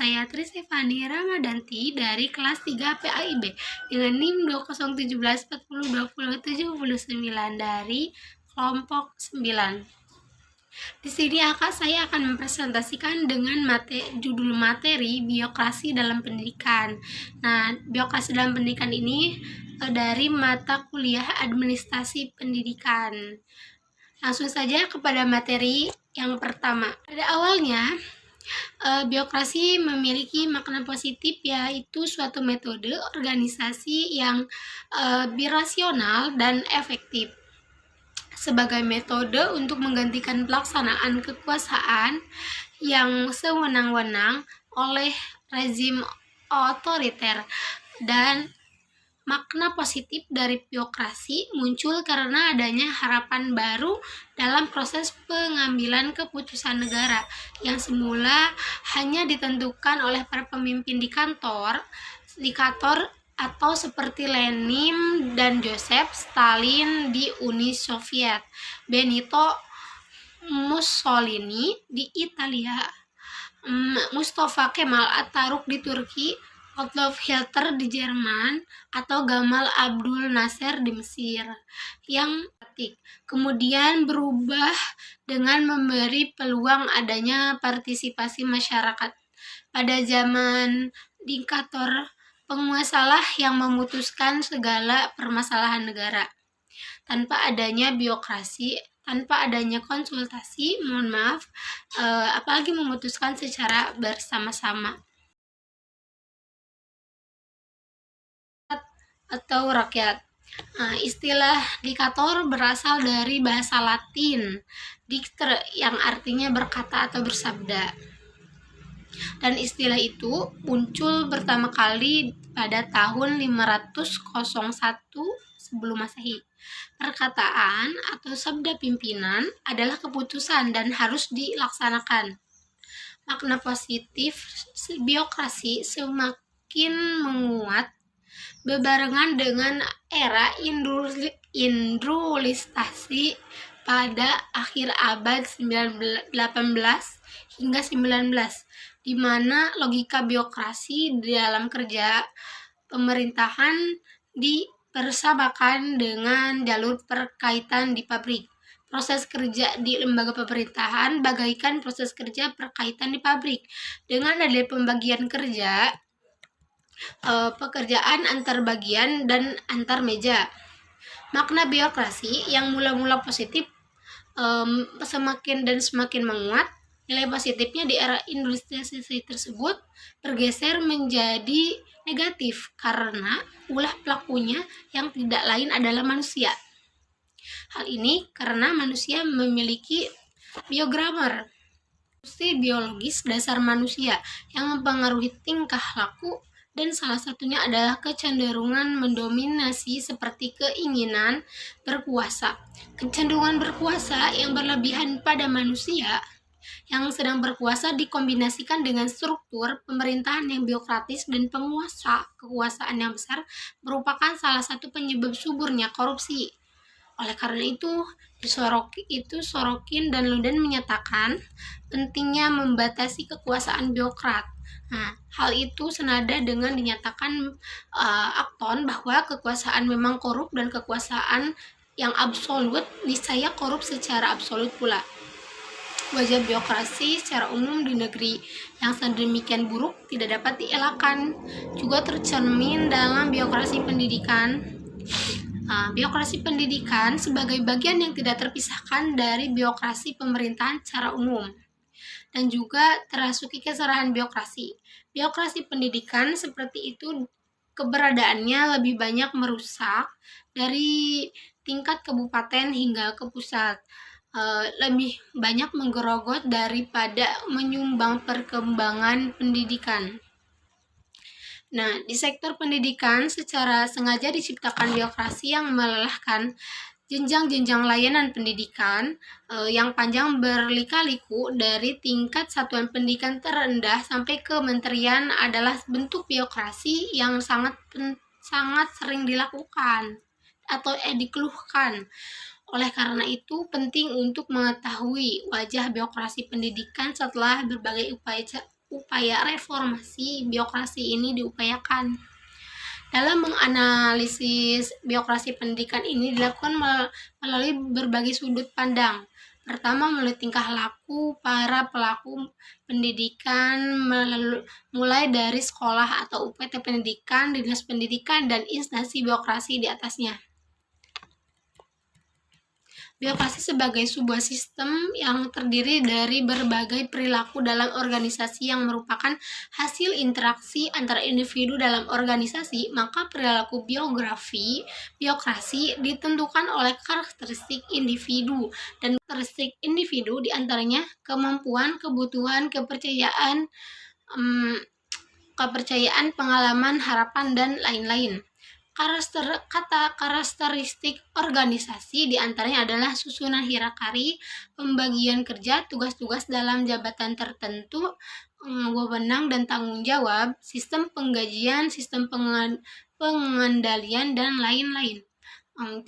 saya Trisevani Ramadanti dari kelas 3 PAIB dengan NIM 2017402079 dari kelompok 9. Di sini saya akan mempresentasikan dengan judul materi biokrasi dalam pendidikan. Nah, biokrasi dalam pendidikan ini dari mata kuliah administrasi pendidikan. Langsung saja kepada materi yang pertama. Pada awalnya, biokrasi memiliki makna positif, yaitu suatu metode organisasi yang birasional dan efektif sebagai metode untuk menggantikan pelaksanaan kekuasaan yang sewenang-wenang oleh rezim otoriter. Dan makna positif dari biokrasi muncul karena adanya harapan baru dalam proses pengambilan keputusan negara yang semula hanya ditentukan oleh para pemimpin di kantor atau seperti Lenin dan Joseph Stalin di Uni Soviet, Benito Mussolini di Italia, Mustafa Kemal Atatürk di Turki, Adolf Hitler di Jerman, atau Gamal Abdul Nasser di Mesir, yang kemudian berubah dengan memberi peluang adanya partisipasi masyarakat. Pada zaman diktator, penguasalah yang memutuskan segala permasalahan negara. Tanpa adanya biokrasi, tanpa adanya konsultasi, apalagi memutuskan secara bersama-sama. Atau rakyat. Istilah diktator berasal dari bahasa Latin dicere, yang artinya berkata atau bersabda. Dan istilah itu muncul pertama kali pada tahun 501 sebelum Masehi. Perkataan atau sabda pimpinan adalah keputusan dan harus dilaksanakan. Makna positif biokrasi semakin menguat bebarengan dengan era industrialisasi pada akhir abad 18 hingga 19, di mana logika biokrasi dalam kerja pemerintahan dipersamakan dengan jalur perkaitan di pabrik. Proses kerja di lembaga pemerintahan bagaikan proses kerja perkaitan di pabrik. Dengan adanya pembagian kerja, pekerjaan antar bagian dan antar meja. Makna biokrasi yang mula-mula positif semakin menguat. Nilai positifnya di era industrialisasi tersebut bergeser menjadi negatif karena ulah pelakunya yang tidak lain adalah manusia. Hal ini karena manusia memiliki biogramer, fungsi biologis dasar manusia yang mempengaruhi tingkah laku, dan salah satunya adalah kecenderungan mendominasi seperti keinginan berkuasa. Kecenderungan berkuasa yang berlebihan pada manusia yang sedang berkuasa dikombinasikan dengan struktur pemerintahan yang biokratis dan penguasa kekuasaan yang besar merupakan salah satu penyebab suburnya korupsi. Oleh karena itu, Sorokin dan Luden menyatakan pentingnya membatasi kekuasaan biokrat. Hal itu senada dengan dinyatakan Acton bahwa kekuasaan memang korup dan kekuasaan yang absolut niscaya korup secara absolut pula. Wajah biokrasi secara umum di negeri yang sedemikian buruk tidak dapat dielakkan, juga tercermin dalam biokrasi pendidikan. Biokrasi pendidikan sebagai bagian yang tidak terpisahkan dari biokrasi pemerintahan secara umum, dan juga terasuki keserahan biokrasi. Biokrasi pendidikan seperti itu keberadaannya lebih banyak merusak dari tingkat kabupaten hingga ke pusat, lebih banyak menggerogot daripada menyumbang perkembangan pendidikan. Nah, di sektor pendidikan secara sengaja diciptakan biokrasi yang melelahkan jenjang-jenjang layanan pendidikan yang panjang berlika-liku dari tingkat satuan pendidikan terendah sampai kementerian adalah bentuk biokrasi yang sangat sering dilakukan atau dikeluhkan. Oleh karena itu, penting untuk mengetahui wajah biokrasi pendidikan setelah berbagai upaya upaya reformasi birokrasi ini diupayakan. Dalam menganalisis birokrasi pendidikan ini dilakukan melalui berbagai sudut pandang. Pertama, melalui tingkah laku para pelaku pendidikan mulai dari sekolah atau UPT pendidikan, dinas pendidikan, dan instansi birokrasi di atasnya. Birokrasi sebagai sebuah sistem yang terdiri dari berbagai perilaku dalam organisasi yang merupakan hasil interaksi antara individu dalam organisasi, maka perilaku birokrasi ditentukan oleh karakteristik individu, dan karakteristik individu diantaranya kemampuan, kebutuhan, kepercayaan, pengalaman, harapan, dan lain-lain. Karakteristik organisasi diantaranya adalah susunan hierarki, pembagian kerja, tugas-tugas dalam jabatan tertentu, wewenang dan tanggung jawab, sistem penggajian, sistem pengendalian, dan lain-lain.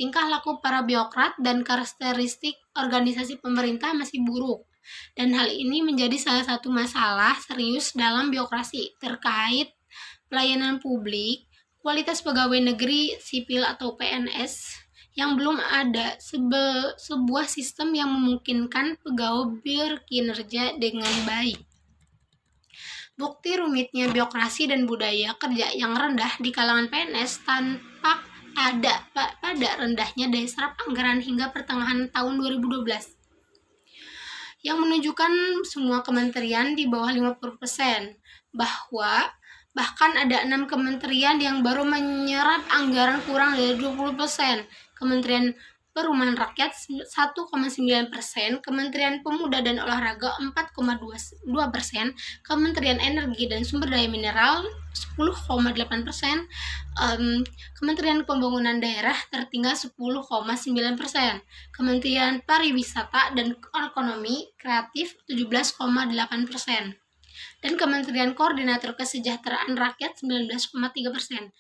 Tingkah laku para birokrat dan karakteristik organisasi pemerintah masih buruk, dan hal ini menjadi salah satu masalah serius dalam birokrasi terkait pelayanan publik. Kualitas pegawai negeri sipil atau PNS yang belum ada sebuah sistem yang memungkinkan pegawai berkinerja dengan baik. Bukti rumitnya birokrasi dan budaya kerja yang rendah di kalangan PNS tampak ada pada rendahnya daya serap anggaran hingga pertengahan tahun 2012, yang menunjukkan semua kementerian di bawah 50%, bahkan ada 6 kementerian yang baru menyerap anggaran kurang dari 20%. Kementerian Perumahan Rakyat 1,9%, Kementerian Pemuda dan Olahraga 4,2%, Kementerian Energi dan Sumber Daya Mineral 10,8%, Kementerian Pembangunan Daerah tertinggal 10,9%, Kementerian Pariwisata dan Ekonomi Kreatif 17,8%. dan Kementerian Koordinator Kesejahteraan Rakyat 19,3%.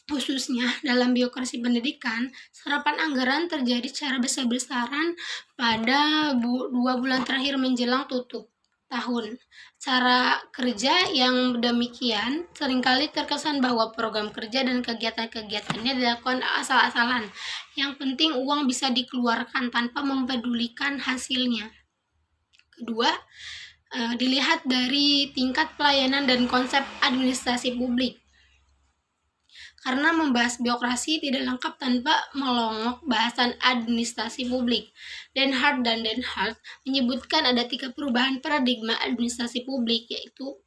Khususnya dalam birokrasi pendidikan, serapan anggaran terjadi secara besar-besaran pada 2 bulan terakhir menjelang tutup tahun. Cara kerja yang demikian seringkali terkesan bahwa program kerja dan kegiatan-kegiatannya dilakukan asal-asalan. Yang penting uang bisa dikeluarkan tanpa mempedulikan hasilnya. Kedua, dilihat dari tingkat pelayanan dan konsep administrasi publik. Karena membahas birokrasi tidak lengkap tanpa melongok bahasan administrasi publik. Den Hart menyebutkan ada 3 perubahan paradigma administrasi publik, yaitu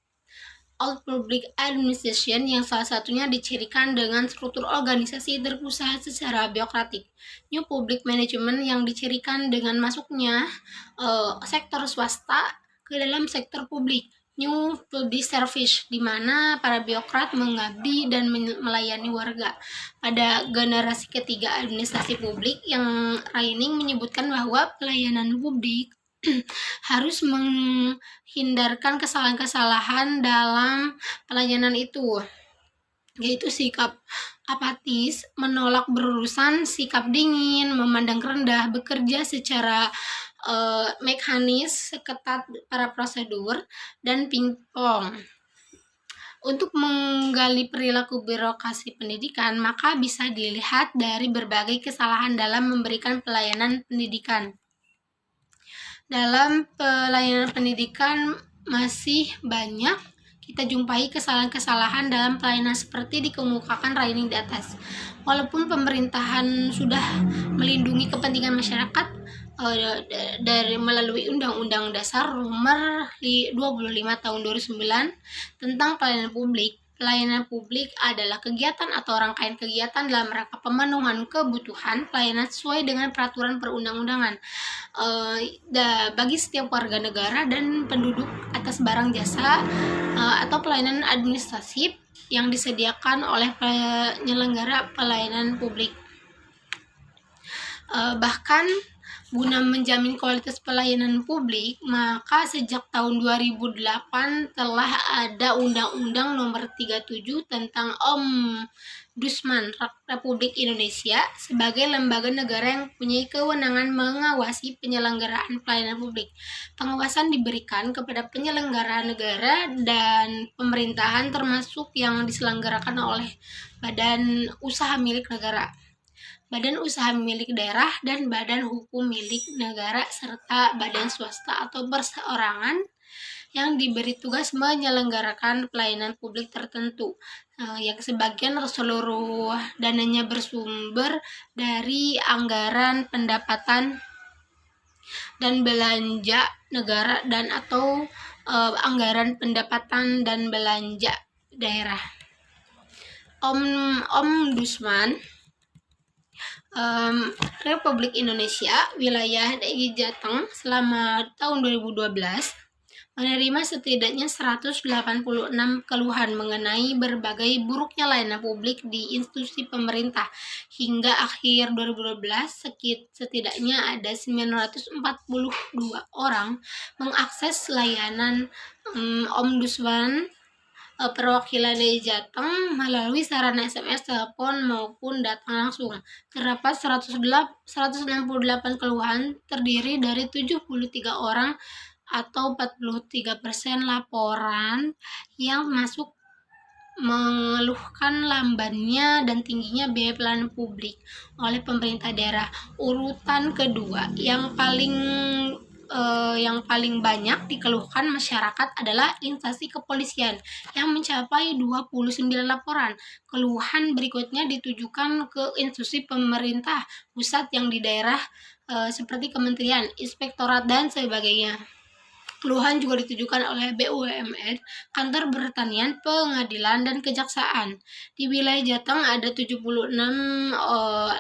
Old Public Administration yang salah satunya dicirikan dengan struktur organisasi terpusat secara birokratik. New Public Management yang dicirikan dengan masuknya sektor swasta ke dalam sektor publik. New Public Service, di mana para birokrat mengabdi dan melayani warga. Pada generasi ketiga administrasi publik, yang Reining menyebutkan bahwa pelayanan publik harus menghindarkan kesalahan-kesalahan dalam pelayanan itu, yaitu sikap apatis, menolak berurusan, sikap dingin, memandang rendah, bekerja secara mekanis, seketat para prosedur, dan pingpong. Untuk menggali perilaku birokrasi pendidikan, maka bisa dilihat dari berbagai kesalahan dalam memberikan pelayanan pendidikan. Dalam pelayanan pendidikan masih banyak kita jumpai kesalahan-kesalahan dalam pelayanan seperti dikemukakan Reining di atas. Walaupun pemerintahan sudah melindungi kepentingan masyarakat dari melalui Undang-Undang Dasar Nomor 25 Tahun 2009 tentang pelayanan publik. Pelayanan publik adalah kegiatan atau rangkaian kegiatan dalam rangka pemenuhan kebutuhan pelayanan sesuai dengan peraturan perundang-undangan bagi setiap warga negara dan penduduk atas barang jasa atau pelayanan administratif yang disediakan oleh penyelenggara pelayanan publik. Bahkan Guna menjamin kualitas pelayanan publik, maka sejak tahun 2008 telah ada Undang-Undang Nomor 37 tentang Ombudsman Republik Indonesia sebagai lembaga negara yang punya kewenangan mengawasi penyelenggaraan pelayanan publik. Pengawasan diberikan kepada penyelenggara negara dan pemerintahan termasuk yang diselenggarakan oleh badan usaha milik negara, badan usaha milik daerah, dan badan hukum milik negara, serta badan swasta atau perseorangan yang diberi tugas menyelenggarakan pelayanan publik tertentu, yang sebagian seluruh dananya bersumber dari anggaran pendapatan dan belanja negara dan atau anggaran pendapatan dan belanja daerah. Ombudsman Republik Indonesia wilayah DKI Jateng selama tahun 2012 menerima setidaknya 186 keluhan mengenai berbagai buruknya layanan publik di institusi pemerintah. Hingga akhir 2012, setidaknya ada 942 orang mengakses layanan Ombudsman perwakilan dari Jateng melalui sarana SMS, telepon, maupun datang langsung. Terdapat 168 keluhan terdiri dari 73 orang atau 43% laporan yang masuk mengeluhkan lambannya dan tingginya biaya pelayanan publik oleh pemerintah daerah. Urutan kedua yang paling banyak dikeluhkan masyarakat adalah instansi kepolisian yang mencapai 29 laporan. Keluhan berikutnya ditujukan ke institusi pemerintah pusat yang di daerah seperti kementerian, inspektorat, dan sebagainya. Keluhan juga ditujukan oleh BUMN, kantor pertanian, pengadilan, dan kejaksaan. Di wilayah Jateng ada 76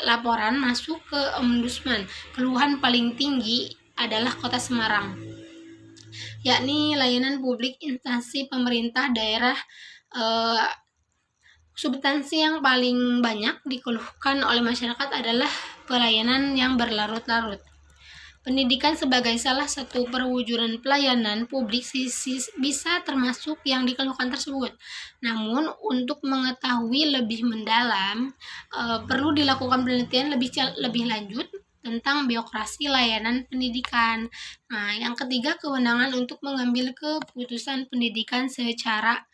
laporan masuk ke Ombudsman. Keluhan paling tinggi adalah Kota Semarang, yakni layanan publik instansi pemerintah daerah. Substansi yang paling banyak dikeluhkan oleh masyarakat adalah pelayanan yang berlarut-larut. Pendidikan sebagai salah satu perwujudan pelayanan publik bisa termasuk yang dikeluhkan tersebut. Namun, untuk mengetahui lebih mendalam, perlu dilakukan penelitian lebih lanjut tentang birokrasi layanan pendidikan. Nah, yang ketiga, kewenangan untuk mengambil keputusan pendidikan secara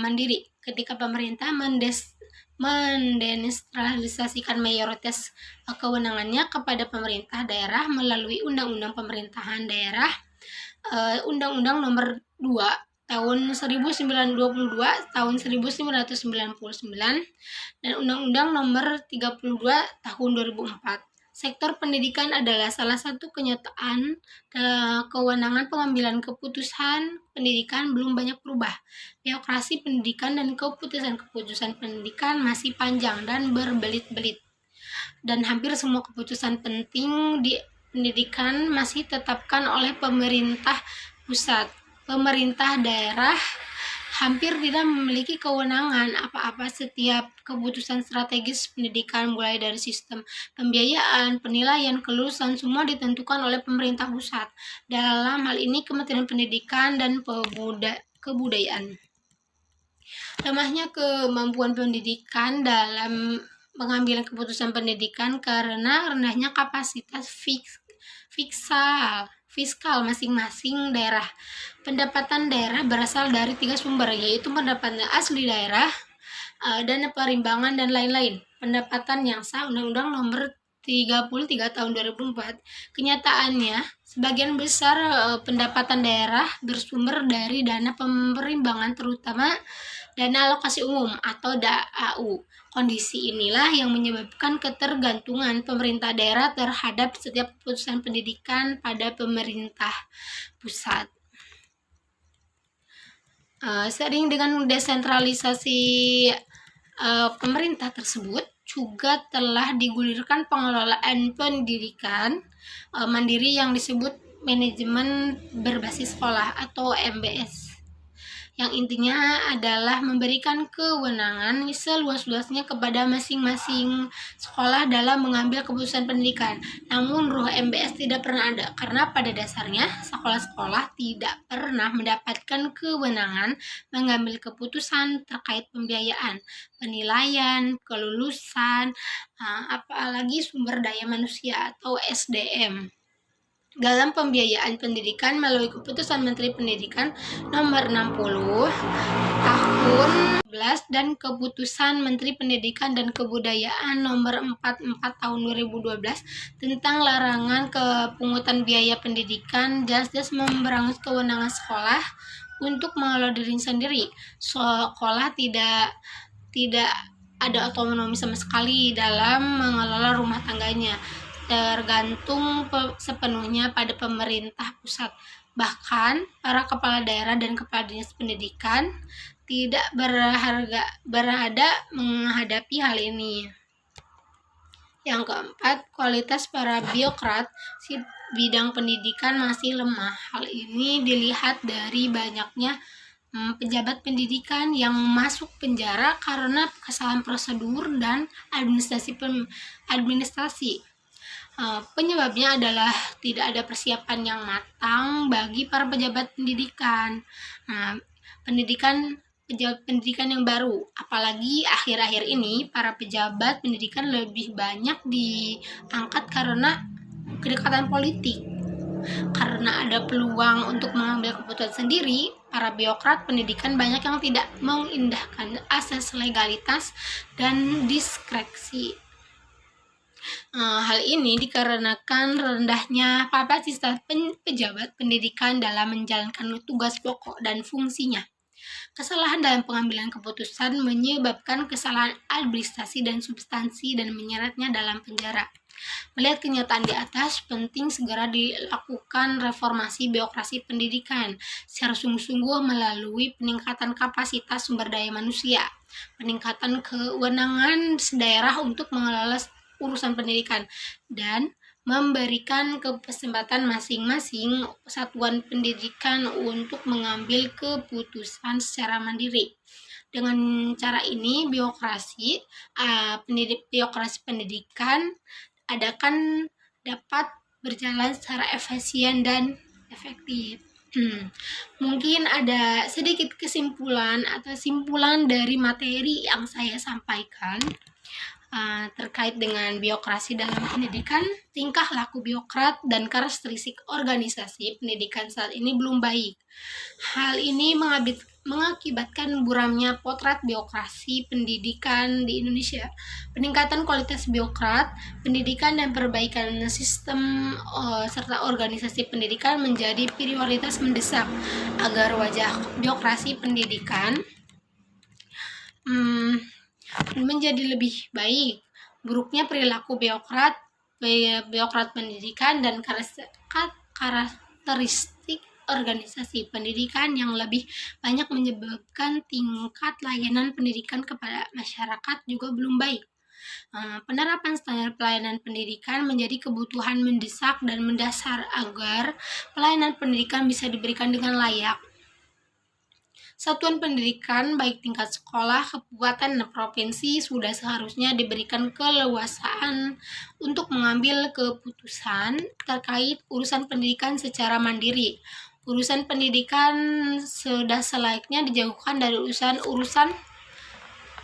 mandiri. Ketika pemerintah mendesentralisasikan mayoritas kewenangannya kepada pemerintah daerah melalui Undang-Undang Pemerintahan Daerah, Undang-Undang Nomor 2 tahun 1922 tahun 1999 dan Undang-Undang Nomor 32 tahun 2004. Sektor pendidikan adalah salah satu kenyataan kewenangan pengambilan keputusan pendidikan belum banyak berubah. Birokrasi pendidikan dan keputusan pendidikan masih panjang dan berbelit-belit. Dan hampir semua keputusan penting di pendidikan masih ditetapkan oleh pemerintah pusat. Pemerintah daerah hampir tidak memiliki kewenangan apa-apa. Setiap keputusan strategis pendidikan mulai dari sistem pembiayaan, penilaian, kelulusan semua ditentukan oleh pemerintah pusat. Dalam hal ini Kementerian Pendidikan dan Kebudayaan. Lemahnya kemampuan pendidikan dalam pengambilan keputusan pendidikan karena rendahnya kapasitas fiskal masing-masing daerah. Pendapatan daerah berasal dari 3 sumber, yaitu pendapatan asli daerah, dana perimbangan, dan lain-lain. Pendapatan yang sah Undang-Undang Nomor 33 tahun 2004. Kenyataannya, sebagian besar pendapatan daerah bersumber dari dana perimbangan, terutama dana alokasi umum atau DAU. Kondisi inilah yang menyebabkan ketergantungan pemerintah daerah terhadap setiap keputusan pendidikan pada pemerintah pusat. Seiring dengan desentralisasi pemerintah tersebut, juga telah digulirkan pengelolaan pendidikan mandiri yang disebut manajemen berbasis sekolah atau MBS. yang intinya adalah memberikan kewenangan seluas-luasnya kepada masing-masing sekolah dalam mengambil keputusan pendidikan. Namun ruh MBS tidak pernah ada, karena pada dasarnya sekolah-sekolah tidak pernah mendapatkan kewenangan mengambil keputusan terkait pembiayaan, penilaian, kelulusan, apalagi sumber daya manusia atau SDM dalam pembiayaan pendidikan melalui keputusan Menteri Pendidikan nomor 60 tahun 11 dan keputusan Menteri Pendidikan dan Kebudayaan nomor 44 tahun 2012 tentang larangan kepungutan biaya pendidikan jelas-jelas memberangus kewenangan sekolah untuk mengelola diri sendiri. Sekolah tidak ada otonomi sama sekali dalam mengelola rumah tangganya, tergantung sepenuhnya pada pemerintah pusat. Bahkan para kepala daerah dan kepala dinas pendidikan tidak berada menghadapi hal ini. Yang keempat, kualitas para birokrat bidang pendidikan masih lemah. Hal ini dilihat dari banyaknya pejabat pendidikan yang masuk penjara karena kesalahan prosedur dan administrasi. Penyebabnya adalah tidak ada persiapan yang matang bagi para pejabat pendidikan. Pejabat pendidikan yang baru, apalagi akhir-akhir ini para pejabat pendidikan lebih banyak diangkat karena kedekatan politik. Karena ada peluang untuk mengambil keputusan sendiri, para birokrat pendidikan banyak yang tidak mengindahkan asas legalitas dan diskresi. Hal ini dikarenakan rendahnya kapasitas pejabat pendidikan dalam menjalankan tugas pokok dan fungsinya. Kesalahan dalam pengambilan keputusan menyebabkan kesalahan administrasi dan substansi dan menyeretnya dalam penjara. Melihat kenyataan di atas, penting segera dilakukan reformasi birokrasi pendidikan secara sungguh-sungguh melalui peningkatan kapasitas sumber daya manusia, peningkatan kewenangan daerah untuk mengelola urusan pendidikan, dan memberikan kesempatan masing-masing satuan pendidikan untuk mengambil keputusan secara mandiri. Dengan cara ini, birokrasi pendidikan dapat berjalan secara efisien dan efektif. Mungkin ada sedikit kesimpulan atau simpulan dari materi yang saya sampaikan terkait dengan birokrasi dalam pendidikan. Tingkah laku birokrat dan karakteristik organisasi pendidikan saat ini belum baik. Hal ini mengakibatkan buramnya potret birokrasi pendidikan di Indonesia. Peningkatan kualitas birokrat pendidikan dan perbaikan sistem serta organisasi pendidikan menjadi prioritas mendesak agar wajah birokrasi pendidikan menjadi lebih baik. Buruknya perilaku birokrat pendidikan dan karakteristik organisasi pendidikan yang lebih banyak menyebabkan tingkat layanan pendidikan kepada masyarakat juga belum baik. Penerapan standar pelayanan pendidikan menjadi kebutuhan mendesak dan mendasar agar pelayanan pendidikan bisa diberikan dengan layak. Satuan pendidikan baik tingkat sekolah, kabupaten, dan provinsi sudah seharusnya diberikan keleluasaan untuk mengambil keputusan terkait urusan pendidikan secara mandiri. Urusan pendidikan sudah selayaknya dijauhkan dari urusan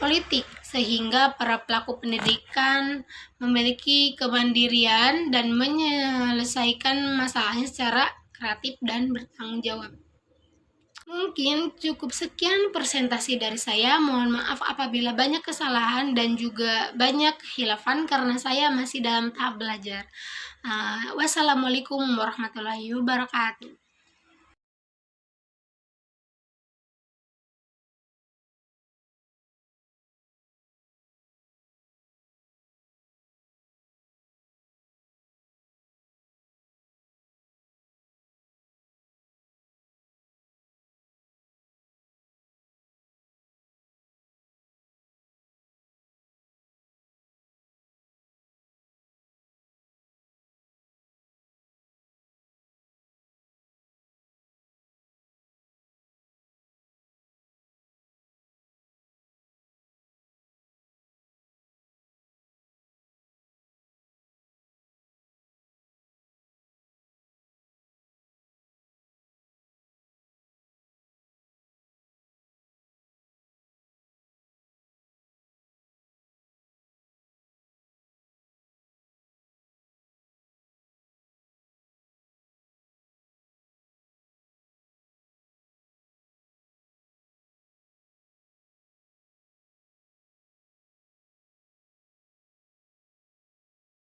politik, sehingga para pelaku pendidikan memiliki kemandirian dan menyelesaikan masalahnya secara kreatif dan bertanggung jawab. Mungkin cukup sekian presentasi dari saya. Mohon maaf apabila banyak kesalahan dan juga banyak khilafan karena saya masih dalam tahap belajar. Wassalamualaikum warahmatullahi wabarakatuh.